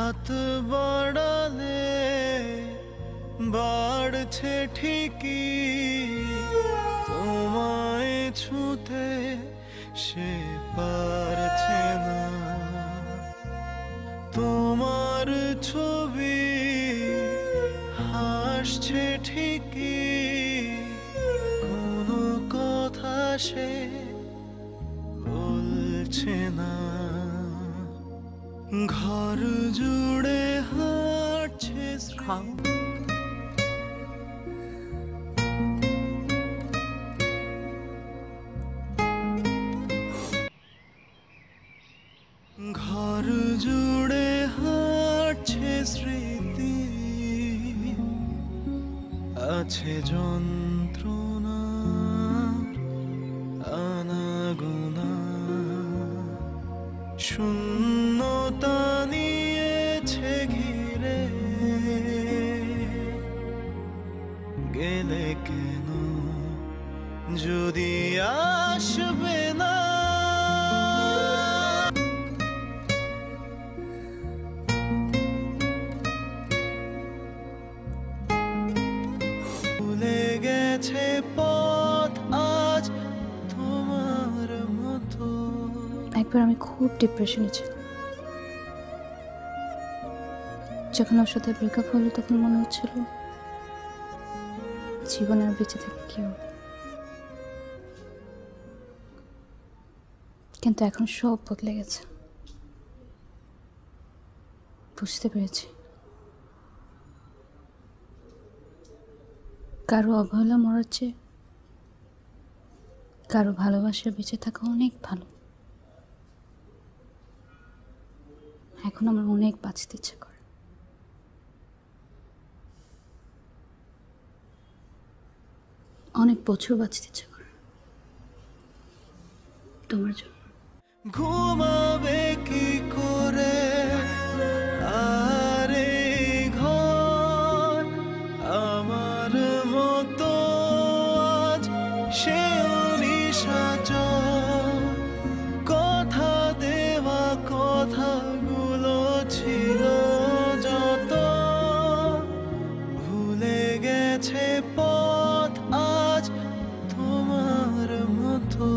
হাত বাড়ালে বাড়ছে ঠিকই, তোমায় ছুঁতে সে পারছে না। তোমার ছবি হাসছে ঠিকই, কোনো কথা সে বলছে না। ঘর জুড়ে হাঁটছে ঘর জুড়ে হাঁটছে স্মৃতি, আছে যন্ত্রণা আনাগোনা। শূন্যতা নিয়েছে ঘিরে, গেলে কেন যদি আসবে না। ভুলে গেছে পথ আজ তোমার মতো। একবার আমি খুব ডিপ্রেশনে ছিলাম। যখন ওর সাথে ব্রেকআপ হলো তখন মনে হচ্ছিল জীবনে আর বেঁচে থেকে কি হবে, কিন্তু এখন সব বদলে গেছে। বুঝতে পেরেছি কারো অবহেলা মরার চেয়ে কারো ভালোবাসা বেঁচে থাকা অনেক ভালো। এখন আমার অনেক বাঁচতে ইচ্ছে করে, অনেক বছর বাঁচতে ইচ্ছে করে তোমার জন্য। ঘুমাবে কি করে আর এই ঘর আমার মতো আজ সেও নিশাচর। কথা দেওয়া কথাগুলো ছিল যত, ভুলে গেছে পথ আজ তোমার মতো।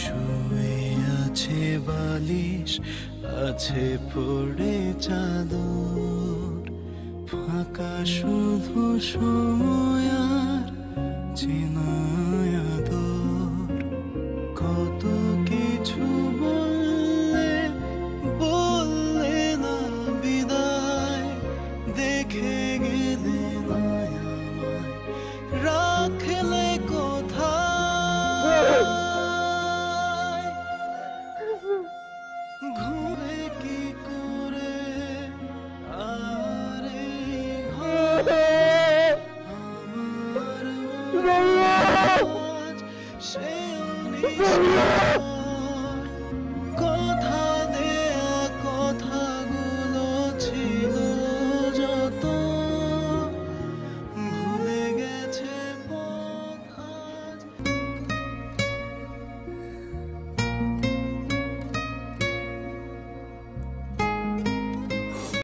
শুয়ে আছে বালিশ, আছে পড়ে চাদর, ফাঁকা শুধু সময় আর চেনা